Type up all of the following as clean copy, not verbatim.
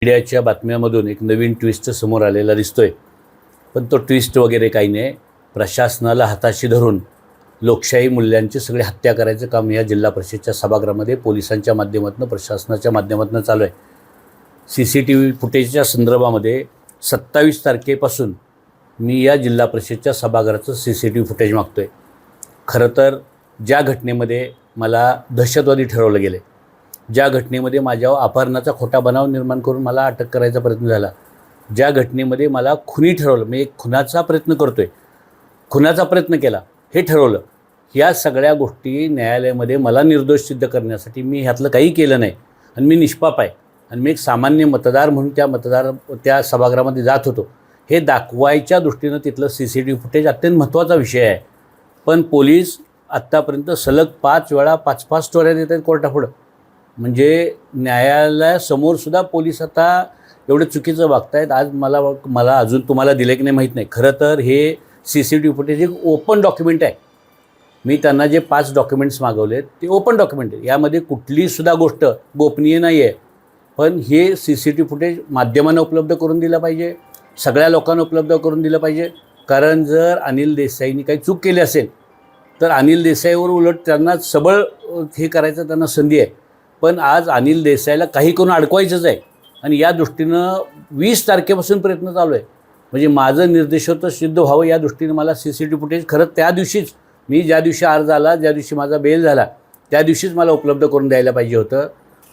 मीडियाच्या बातम्यामधून एक नवीन ट्विस्ट समोर आलेला दिसतोय, पण तो ट्विस्ट वगैरे काही नाही. प्रशासनाला हाताशी धरून लोकशाही मूल्यांची सगळी हत्या करायचं काम या जिल्हा परिषदच्या सभागृहामध्ये पोलिसांच्या माध्यमातून, प्रशासनाच्या माध्यमातून चालू आहे. CCTV फुटेजच्या संदर्भामध्ये 27 तारखेपासून मी या जिल्हा परिषदच्या सभागृहाचं CCTV फुटेज मागतोय. खरं तर ज्या घटनेमध्ये मला दहशतवादी ठरवलं गेले, ज्या घटनेमध्ये माझ्यावर अपहरणाचा खोटा बनाव निर्माण करून मला अटक करायचा प्रयत्न झाला, ज्या घटनेमध्ये मला खुनी ठरवलं, मी एक खुनाचा प्रयत्न करतोय, खुनाचा प्रयत्न केला हे ठरवलं, या सगळ्या गोष्टी न्यायालयामध्ये मला निर्दोष सिद्ध करण्यासाठी मी ह्यातलं काही केलं नाही आणि मी निष्पाप आहे आणि मी एक सामान्य मतदार म्हणून त्या सभागृहामध्ये जात होतो हे दाखवायच्या दृष्टीनं तिथलं CCTV फुटेज अत्यंत महत्त्वाचा विषय आहे. पण पोलीस आत्तापर्यंत सलग 5 वेळा 5-5 स्टोऱ्या देत आहेत कोर्टापुढं. म्हणजे न्यायालयासमोरसुद्धा पोलीस आता एवढं चुकीचं वागतायत. आज मला अजून तुम्हाला दिलं की नाही माहीत नाही. खरं तर हे CCTV फुटेज एक ओपन डॉक्युमेंट आहे. मी त्यांना जे 5 डॉक्युमेंट्स मागवलेत ते ओपन डॉक्युमेंट आहे. यामध्ये कुठलीसुद्धा गोष्ट गोपनीय नाही आहे. पण हे CCTV फुटेज माध्यमांना उपलब्ध करून दिलं पाहिजे, सगळ्या लोकांना उपलब्ध करून दिलं पाहिजे. कारण जर अनिल देसाईंनी काही चूक केली असेल तर अनिल देसाईवर उलट त्यांना सबळ हे करायचं त्यांना संधी आहे. पण आज अनिल देसाईला काही करून अडकवायचंच आहे आणि या दृष्टीनं 20 तारखेपासून प्रयत्न चालू आहे. म्हणजे माझं निर्देशत्व सिद्ध व्हावं या दृष्टीनं मला CCTV फुटेज खरं त्या दिवशीच, मी ज्या दिवशी अर्ज आला, ज्या दिवशी माझा बेल झाला त्या दिवशीच मला उपलब्ध करून द्यायला पाहिजे होतं.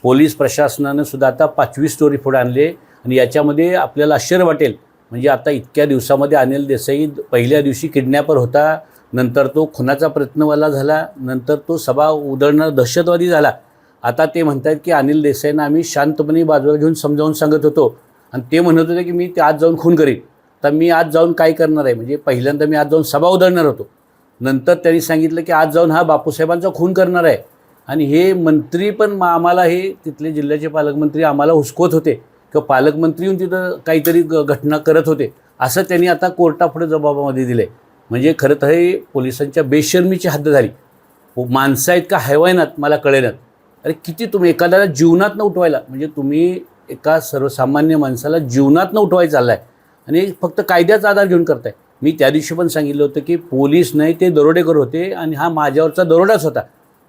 पोलीस प्रशासनानं सुद्धा आता 5वी स्टोरी पुढे आणले आणि याच्यामध्ये आपल्याला आश्चर्य वाटेल. म्हणजे आता इतक्या दिवसामध्ये अनिल देसाई पहिल्या दिवशी किडनॅपर होता, नंतर तो खुनाचा प्रयत्नवाला झाला, नंतर तो सभा उधळणारा दहशतवादी झाला. आता ते म्हणत आहेत की अनिल देसाईंना आम्ही शांतपणे बाजूला घेऊन समजावून सांगत होतो आणि ते म्हणत होते की मी ते आज जाऊन खून करीन. तर मी आज जाऊन काय करणार आहे, म्हणजे पहिल्यांदा मी आज जाऊन सभा उधळणार होतो, नंतर त्यांनी सांगितलं की आज जाऊन हा बापूसाहेबांचा खून करणार आहे. आणि हे मंत्री पण आम्हाला, हे तिथले जिल्ह्याचे पालकमंत्री आम्हाला हुसकवत होते किंवा पालकमंत्री येऊन तिथं काहीतरी घटना करत होते असं त्यांनी आता कोर्टापुढे जबाबामध्ये दिलं आहे. म्हणजे खरं तर हे पोलिसांच्या बेशर्मीची हद्द झाली. माणसं आहेत का हैवानात मला कळेनात. अरे किती तुम्ही एखाद्याला जीवनातनं उठवायला, म्हणजे तुम्ही एका सर्वसामान्य माणसाला जीवनातनं उठवायला चालला आहे आणि फक्त कायद्याचा आधार घेऊन करताय. मी त्या दिवशी पण सांगितलं होतं की पोलीस नाही, ते दरोडेखोर होते आणि हा माझ्यावरचा दरोडाच होता.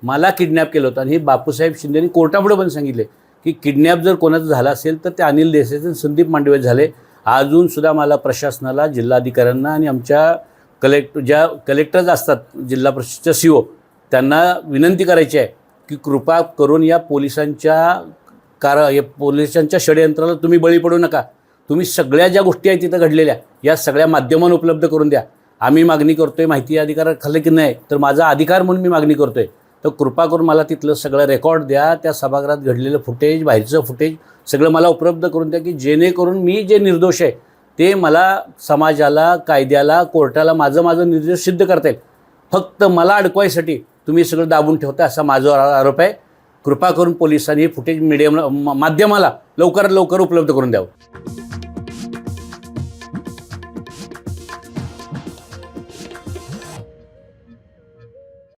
मला किडनॅप केलं होतं आणि हे बापूसाहेब शिंदेनी कोर्टापुढे पण सांगितले की किडनॅप जर कोणाचं झालं असेल तर ते अनिल देसाईचे संदीप मांडवे झाले. अजूनसुद्धा मला प्रशासनाला, जिल्हाधिकाऱ्यांना आणि आमच्या ज्या कलेक्टर्स असतात जिल्हा परिषदच्या CO त्यांना विनंती करायची आहे की कृपा करून या पोलिसांच्या षडयंत्राला तुम्ही बळी पडू नका. तुम्ही सगळ्या ज्या गोष्टी आहेत तिथं घडलेल्या या सगळ्या माध्यमांना उपलब्ध करून द्या. आम्ही मागणी करतोय, माहिती अधिकाराखाली की नाही तर माझा अधिकार म्हणून मी मागणी करतोय. तर कृपा करून मला तिथलं सगळं रेकॉर्ड द्या, त्या सभागृहात घडलेलं फुटेज, बाहेरचं फुटेज सगळं मला उपलब्ध करून द्या की जेणेकरून मी जे निर्दोष आहे ते मला समाजाला, कायद्याला, कोर्टाला माझं निर्दोष सिद्ध करता येईल. फक्त मला अडकवायसाठी तुम्ही सगळं दाबून ठेवता असा माझा आरोप आहे. कृपा करून पोलिसांनी हे फुटेज माध्यमाला लवकरात लवकर उपलब्ध करून द्यावं.